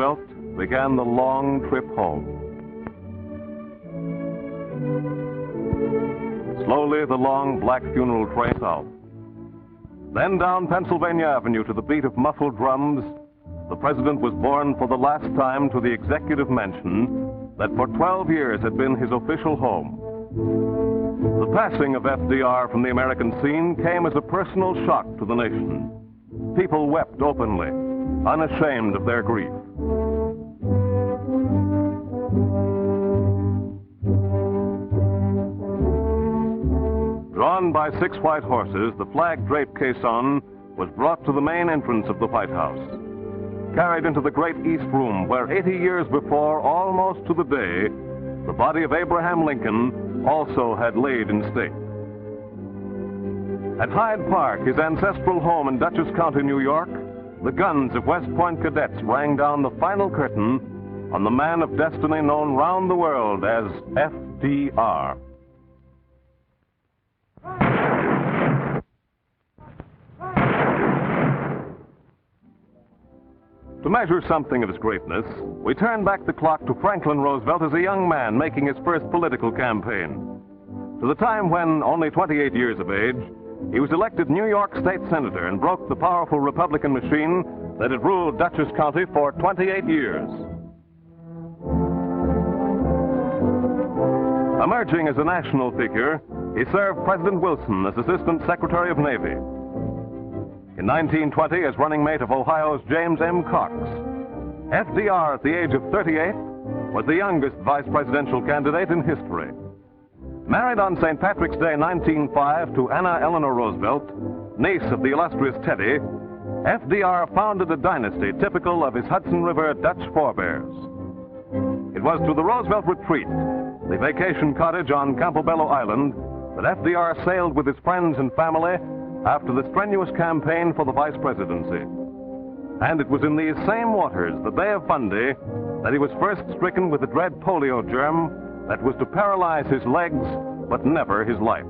Roosevelt began the long trip home. Slowly, the long black funeral train south. Then down Pennsylvania Avenue to the beat of muffled drums, the president was borne for the last time to the executive mansion that for 12 years had been his official home. The passing of FDR from the American scene came as a personal shock to the nation. People wept openly, unashamed of their grief. Drawn by 6 white horses, the flag-draped caisson was brought to the main entrance of the White House, carried into the great East Room, where 80 years before, almost to the day, the body of Abraham Lincoln also had laid in state. At Hyde Park, his ancestral home in Dutchess County, New York, the guns of West Point cadets rang down the final curtain on the man of destiny known round the world as FDR. To measure something of his greatness, we turn back the clock to Franklin Roosevelt as a young man making his first political campaign. To the time when, only 28 years of age, he was elected New York State Senator and broke the powerful Republican machine that had ruled Dutchess County for 28 years. Emerging as a national figure, he served President Wilson as Assistant Secretary of Navy. In 1920, as running mate of Ohio's James M. Cox, FDR, at the age of 38, was the youngest vice presidential candidate in history. Married on St. Patrick's Day 1905 to Anna Eleanor Roosevelt, niece of the illustrious Teddy, FDR founded a dynasty typical of his Hudson River Dutch forebears. It was to the Roosevelt Retreat, the vacation cottage on Campobello Island, that FDR sailed with his friends and family after the strenuous campaign for the vice presidency. And it was in these same waters, the Bay of Fundy, that he was first stricken with the dread polio germ that was to paralyze his legs, but never his life.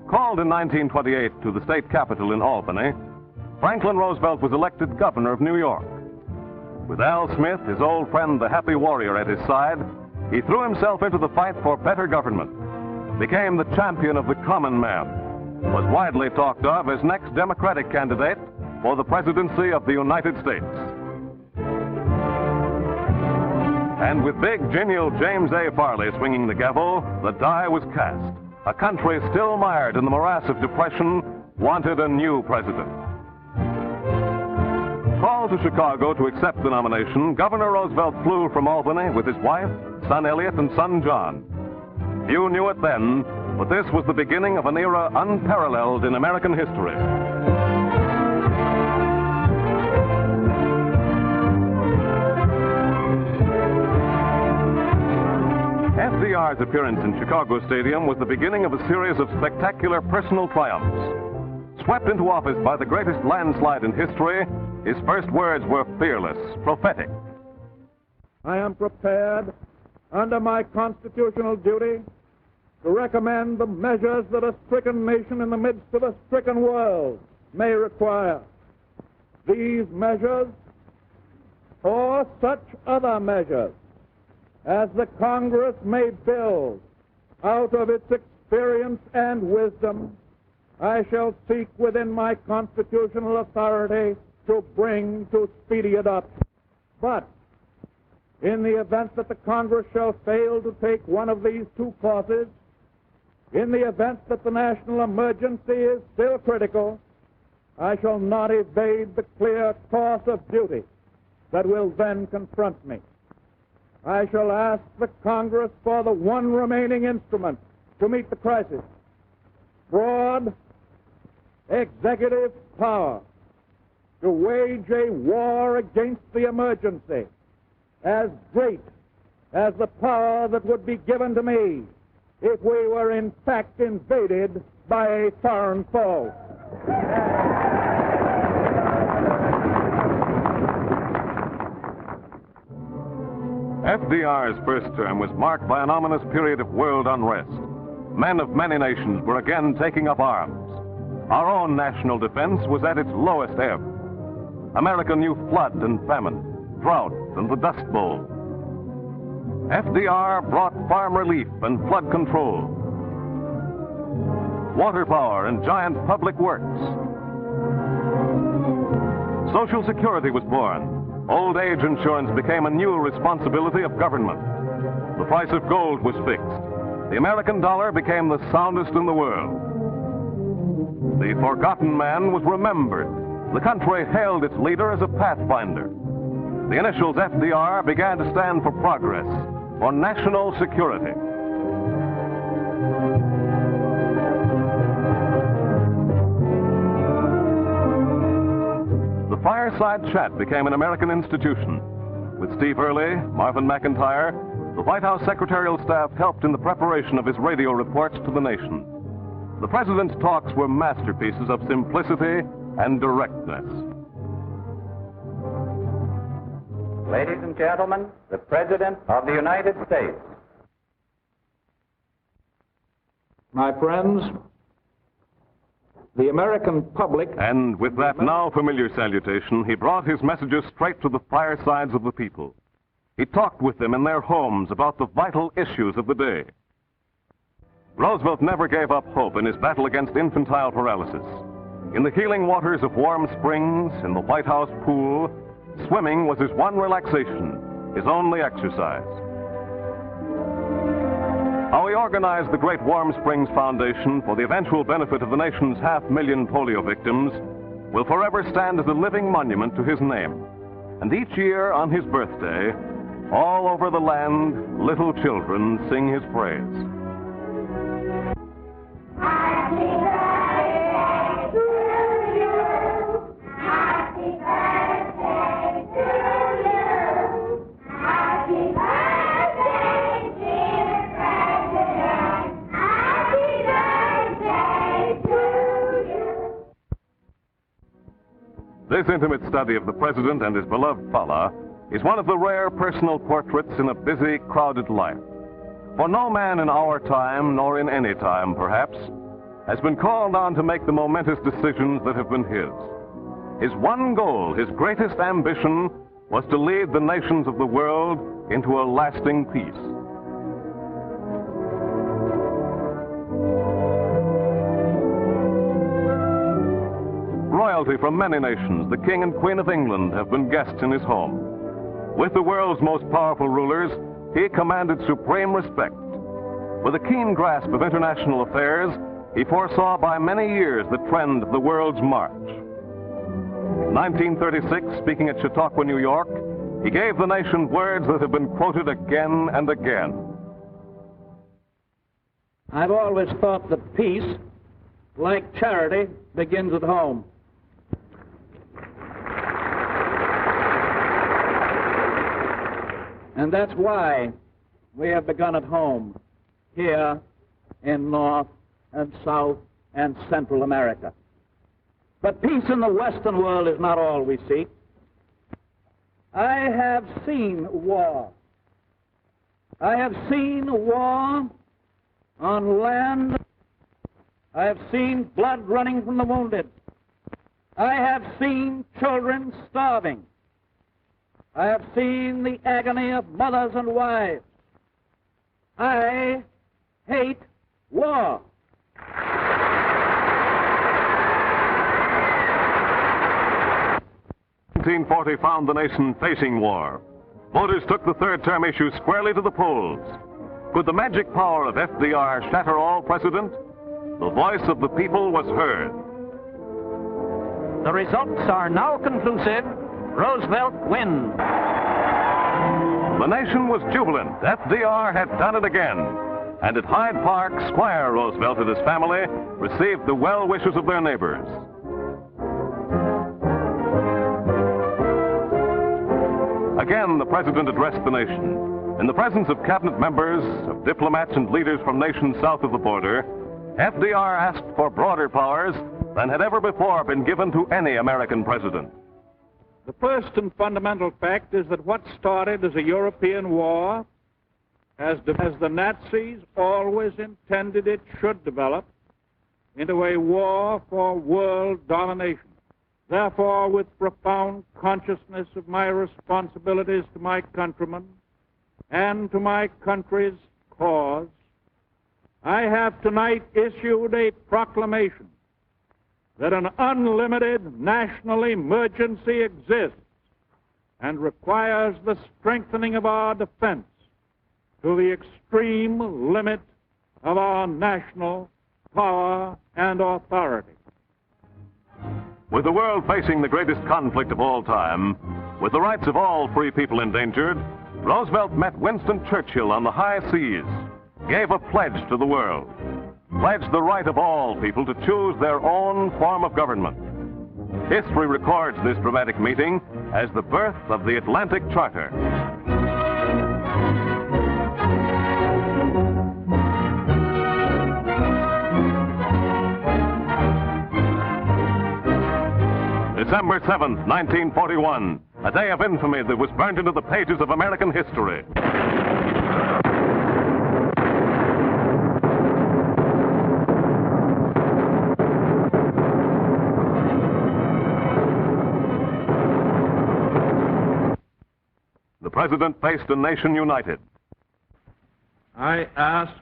Called in 1928 to the state capitol in Albany, Franklin Roosevelt was elected governor of New York. With Al Smith, his old friend, the happy warrior, at his side, he threw himself into the fight for better government, became the champion of the common man, was widely talked of as next Democratic candidate for the presidency of the United States. And with big, genial James A. Farley swinging the gavel, the die was cast. A country still mired in the morass of depression wanted a new president. Called to Chicago to accept the nomination, Governor Roosevelt flew from Albany with his wife, son Elliot, and son John. Few knew it then, but this was the beginning of an era unparalleled in American history. FDR's appearance in Chicago Stadium was the beginning of a series of spectacular personal triumphs. Swept into office by the greatest landslide in history, his first words were fearless, prophetic. I am prepared, under my constitutional duty, to recommend the measures that a stricken nation in the midst of a stricken world may require. These measures, or such other measures, as the Congress may build out of its experience and wisdom, I shall seek within my constitutional authority to bring to speedy adoption. But in the event that the Congress shall fail to take one of these two courses, in the event that the national emergency is still critical, I shall not evade the clear course of duty that will then confront me. I shall ask the Congress for the one remaining instrument to meet the crisis: broad executive power to wage a war against the emergency as great as the power that would be given to me if we were in fact invaded by a foreign foe. FDR's first term was marked by an ominous period of world unrest. Men of many nations were again taking up arms. our own national defense was at its lowest ebb. America knew flood and famine, drought and the Dust Bowl. FDR brought farm relief and flood control, water power and giant public works. Social Security was born. Old age insurance became a new responsibility of government. The price of gold was fixed. The American dollar became the soundest in the world. The forgotten man was remembered. The country hailed its leader as a pathfinder. The initials FDR began to stand for progress, for national security. The Fireside Chat became an American institution. With Steve Early, Marvin McIntyre, the White House secretarial staff helped in the preparation of his radio reports to the nation. The president's talks were masterpieces of simplicity and directness. Ladies and gentlemen, the President of the United States. My friends, the American public... And with that now familiar salutation, he brought his messages straight to the firesides of the people. He talked with them in their homes about the vital issues of the day. Roosevelt never gave up hope in his battle against infantile paralysis. In the healing waters of Warm Springs, in the White House pool, swimming was his one relaxation, his only exercise. How he organized the great Warm Springs Foundation for the eventual benefit of the nation's 500,000 polio victims will forever stand as a living monument to his name. And each year on his birthday, all over the land, little children sing his praise. Happy birthday to you. Happy birthday to you. Happy birthday, dear President. Happy birthday to you. This intimate study of the president and his beloved Fala is one of the rare personal portraits in a busy, crowded life. For no man in our time, nor in any time, perhaps, has been called on to make the momentous decisions that have been his. His one goal, his greatest ambition, was to lead the nations of the world into a lasting peace. Royalty from many nations, the King and Queen of England, have been guests in his home. With the world's most powerful rulers, he commanded supreme respect. With a keen grasp of international affairs, he foresaw by many years the trend of the world's march. In 1936, speaking at Chautauqua, New York, he gave the nation words that have been quoted again and again. I've always thought that peace, like charity, begins at home. And that's why we have begun at home, here in North and South and Central America. But peace in the Western world is not all we seek. I have seen war. I have seen war on land. I have seen blood running from the wounded. I have seen children starving. I have seen the agony of mothers and wives. I hate war. 1940 found the nation facing war. Voters took the third-term issue squarely to the polls. Could the magic power of FDR shatter all precedent? The voice of the people was heard. The results are now conclusive. Roosevelt wins. The nation was jubilant. FDR had done it again. And at Hyde Park, Squire Roosevelt and his family received the well wishes of their neighbors. Again, the president addressed the nation. In the presence of cabinet members, of diplomats and leaders from nations south of the border, FDR asked for broader powers than had ever before been given to any American president. The first and fundamental fact is that what started as a European war, as the Nazis always intended it should develop, into a war for world domination. Therefore, with profound consciousness of my responsibilities to my countrymen and to my country's cause, I have tonight issued a proclamation that an unlimited national emergency exists and requires the strengthening of our defense to the extreme limit of our national power and authority. With the world facing the greatest conflict of all time, with the rights of all free people endangered, Roosevelt met Winston Churchill on the high seas, gave a pledge to the world, pledged the right of all people to choose their own form of government. History records this dramatic meeting as the birth of the Atlantic Charter. December 7th, 1941, a day of infamy that was burned into the pages of American history. The President faced a nation united. I ask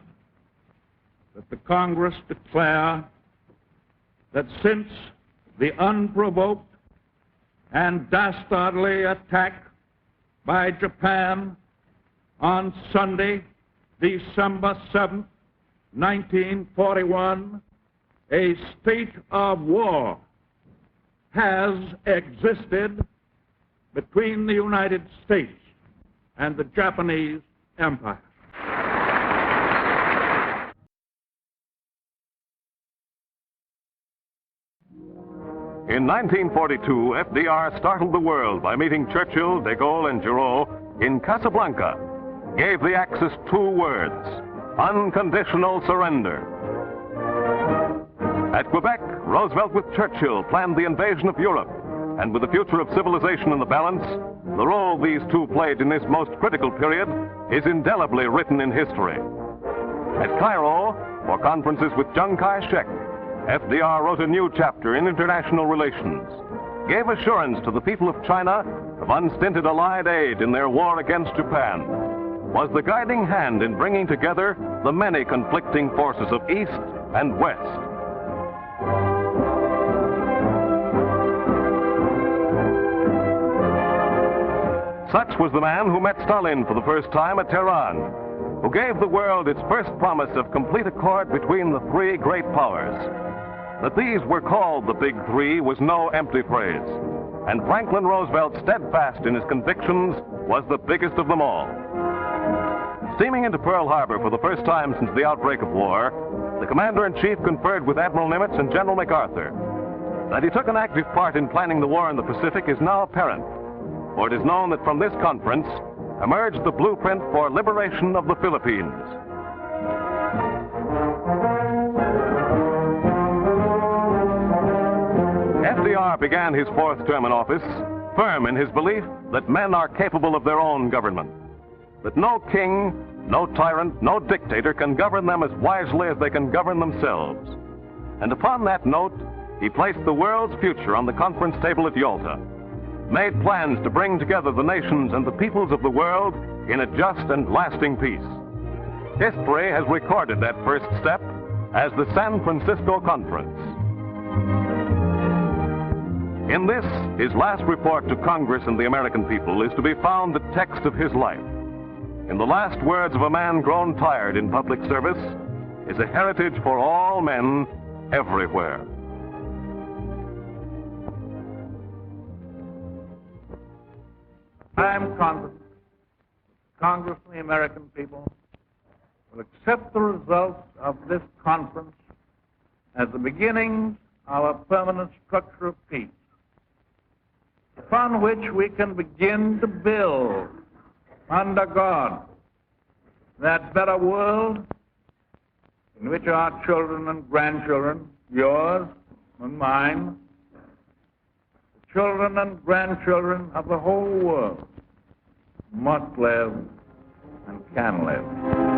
that the Congress declare that since the unprovoked and dastardly attack by Japan on Sunday, December 7th, 1941, a state of war has existed between the United States and the Japanese Empire. In 1942, FDR startled the world by meeting Churchill, de Gaulle, and Giraud in Casablanca, gave the Axis two words: unconditional surrender. At Quebec, Roosevelt with Churchill planned the invasion of Europe, and with the future of civilization in the balance, the role these two played in this most critical period is indelibly written in history. At Cairo, for conferences with Chiang Kai-shek, FDR wrote a new chapter in international relations, gave assurance to the people of China of unstinted Allied aid in their war against Japan, was the guiding hand in bringing together the many conflicting forces of East and West. Such was the man who met Stalin for the first time at Tehran, who gave the world its first promise of complete accord between the three great powers. That these were called the Big Three was no empty phrase, and Franklin Roosevelt, steadfast in his convictions, was the biggest of them all. Steaming into Pearl Harbor for the first time since the outbreak of war, the Commander-in-Chief conferred with Admiral Nimitz and General MacArthur. That he took an active part in planning the war in the Pacific is now apparent, for it is known that from this conference emerged the blueprint for liberation of the Philippines. FDR began his fourth term in office firm in his belief that men are capable of their own government, that no king, no tyrant, no dictator can govern them as wisely as they can govern themselves. And upon that note, he placed the world's future on the conference table at Yalta, made plans to bring together the nations and the peoples of the world in a just and lasting peace. History has recorded that first step as the San Francisco Conference. In this, his last report to Congress and the American people, is to be found the text of his life. In the last words of a man grown tired in public service, is a heritage for all men everywhere. I am confident Congress and the American people will accept the results of this conference as the beginnings of a permanent structure of peace, upon which we can begin to build, under God, that better world in which our children and grandchildren, yours and mine, the children and grandchildren of the whole world, must live and can live.